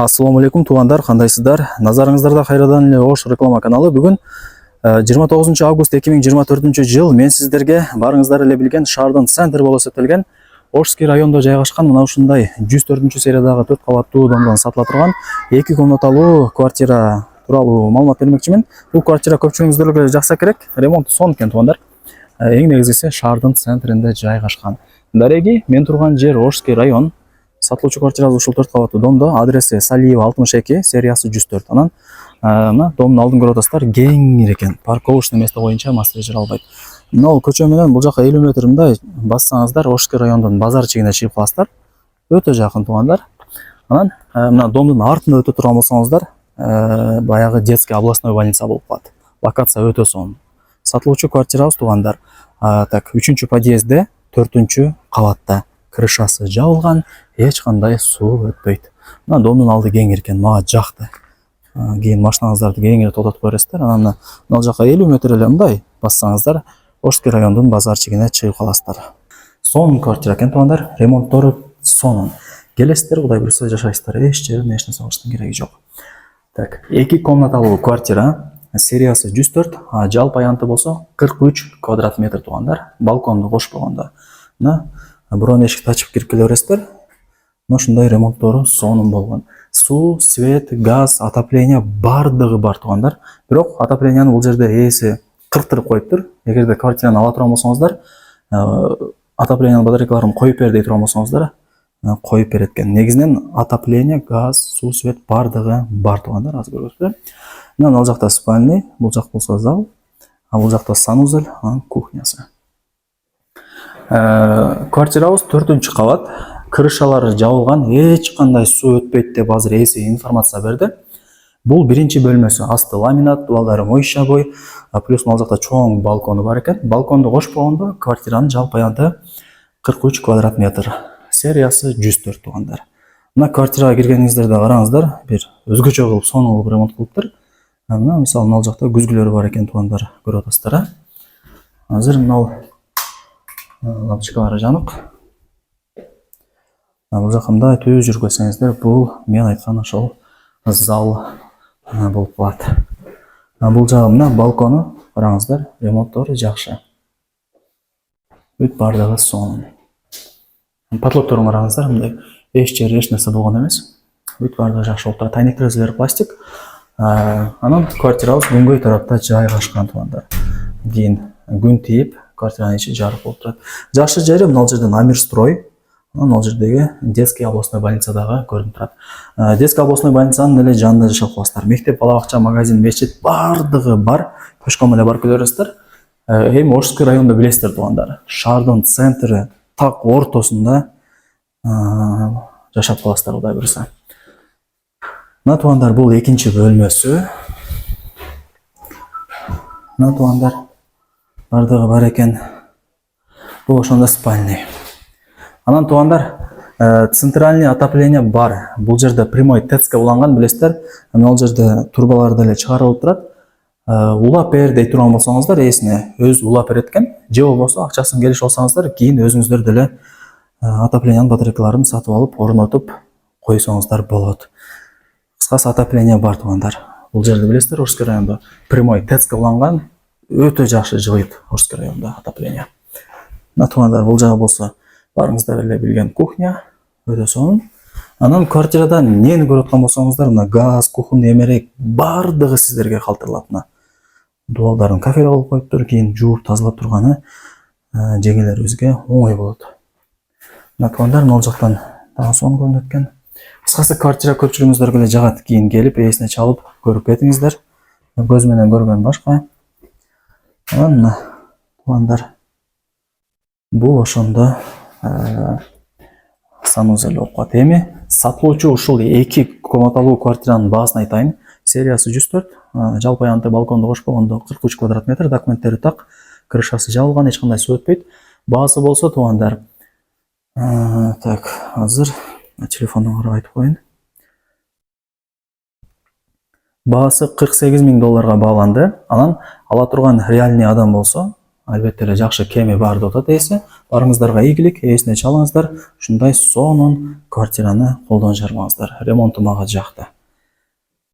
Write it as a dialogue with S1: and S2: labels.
S1: Ассаламу алейкум туугандар, кандайсыздар? Назарыңыздарда кайрадан эле Ош реклама каналы. Бүгүн 29 август 2024 жыл мен сиздерге барыңыздар эле билген шаардын центр болуп эсептелген Ошский райондо жайгашкан мына ушундай 104 сериядагы 4 кабаттуу домдон сатыла турган 2 комнаталуу квартира тууралуу маалымат бермекчимин. Бул квартира көпчүлүгүңүздөргө жакса керек. Ремонту сонун экен туугандар. Эң негизгиси шаардын центринде жайгашкан. Дареги, мен турган жер Ошский район. Сатылуучу квартирабыз ушул 4 кабаттуу домдо. Адреси Салиева 62, сериясы 104. Анан мына домдун алдын көрүп атасыздар, кеңир экен. Парковочный место боюнча массажер албайт. Мына бул көчө менен бул жака 50 метр мындай бассаңыздар, Ошский райондун базар чегине чыгып каласыздар. Өтө жакын туугандар. Анан мына домдун артында өтө турган болсоңуздар, баягы детский областной больница болуп калат. Локация өтө сонун. Сатылуучу квартирабыз туугандар. Так, 3-чү подъездде, 4-чү кабатта. Крышасы жабылган, эч кандай суу өтпөйт. Мына домдун алды кеңир экен, мага жакты. Кийин машиналарды кеңири токтотуп бересиздер. Анан мына жака 50 метр эле мындай бассаңыздар, Ошский райондун базар чегине чыгып каласыздар. Сонун квартира экен туугандар, ремонттору сонун. Келесиздер, Кудай буйрса жашайсыздар. Эч жерине эч нерсе кылыштын кереги жок. Так, 2 комнаталуу квартира, сериясы 104, жалпы аянты болсо 43 квадрат метр туугандар. Балконду кошпогондо. Мына бурон эшикти ачып кирип келе бересиздер. Мына ушундай ремонттору сонун болгон. Суу, свет, газ, отопление бардыгы бар туугандар. Бирок отопленияны бул жерде ээси кырктырып коюптур. Эгерде квартираны ала турган болсоңуздар, отопленияны батарейкаларын коюп бер дей турган болсоңуздар, коюп берет экен. Негизинен отопление, газ, суу, свет бардыгы бар туугандар. Азыр көрөсүздөр. Мына ал жакта спальный, бул жак болсо зал, а бул жакта санузел, кухнясы. Квартирабыз 4-чү кабат, крышалары жабылган, эч кандай суу өтпөйт деп азыр ээси информация берди. Бул биринчи бөлмөсү, асты ламинат, дубалдары мойшабой, плюс ал жакта чоң балкону бар экен. Балконду кошпогондо квартиранын жалпы аянты 43 квадрат метр, сериясы 104 туугандар. Мына квартирага киргениңиздерде караңыздар, бир өзгөчө кылып сонун кылып ремонт кылыптыр. Мына мисалы ал жакта күзгүлөрү бар экен туугандар, көрүп атасыздар. Азыр мына лампочкалары жанык. Бул жакында түз жүрүп келсеңиздер, бул мен айткан ошол зал болуп калат. Бул жагы мына балкону, караңыздар, ремонттору жакшы. Бүт бардыгы сонун. Потолокторун караңыздар, мындай эч жери эч нерсе болгон эмес. Бүт бардыгы жакшы болуп турат. Тайник терезелери пластик. Анан квартирабыз күнгөй тарапта жайгашкан туугандар. Кийин күн тийип, квартиранын ичи жарык болуп турат. Жакшы жери мына жерден Амирстрой, ал жердеги детский областной больницадагы көрүнүп турат. Детский областной больницанын эле жанында жашап каласыздар. Мектеп, бала бакча, магазин, мечит бардыгы бар. Пешком эле барып келе бересиздер. Эми Ошский районду билесиздер туугандар. Шаардын центри так ортосунда жашап каласыздар, Кудай буйрса. Мына туугандар, бул экинчи бөлмөсү. Мына туугандар, бардыгы бар экен. Бул ошондо спальный. Анан туугандар, центральный отопление бар. Бул жерде прямой ТЭЦ уланган, билесиздер. Ал жерде турбалар деле чыгарылып турат. Улап бер дей турган болсоңуздар, эсине өз улап берет экен. Же болбосо акчасын келишип алсаңыздар, кийин өзүңүздөр деле отоплениянын батарейкаларын сатып алып, орнотуп койсоңуздар болот. Кыскасы отопление бар туугандар. Бул жерде билесиздер, Ошский райондо прямой ТЭЦ уланган. Өтө жакшы жылыйт Ошский райондо отопление. Мына туугандар, бул жагы болсо барыңыздар эле билген кухня, өтө сонун. Анан квартирада эмнени көрүп аткан болсоңуздар, мына газ, кухонный эмерек бардыгы сиздерге калтырылат. Мына дубалдарын кафеге алып коюптур, кийин жууп тазалап турганы жегелерибизге оңой болот. Мына туугандар, ал жактан дагы сонун көрүнөт экен. Кыскасы квартира көпчүлүгүңүздөргө эле жагат, кийин келип эсине чалып көрүп кетиңиздер. Көз менен көргөн башка. Мына туугандар, бул ошондо санузел болуп калат. Эми сатылуучу ушул 2 комнаталуу квартиранын баасын айтайын. Сериясы 104, жалпы аянты балконду кошпогондо 43 квадрат метр, документтери так, крышасы жабылган, эч кандай суу өтпөйт. Баасы болсо туугандар, так, азыр телефондон карап айтып коеюн. Баасы $48,000 бааланды. Анан ала турган реальный адам болсо Албетте эле жакшы кеми барды атат ээси. Барыңыздарга ийгилик, эсине чалыңыздар. Ушундай сонун квартираны колдон жармаңыздар. Ремонту мага жакты.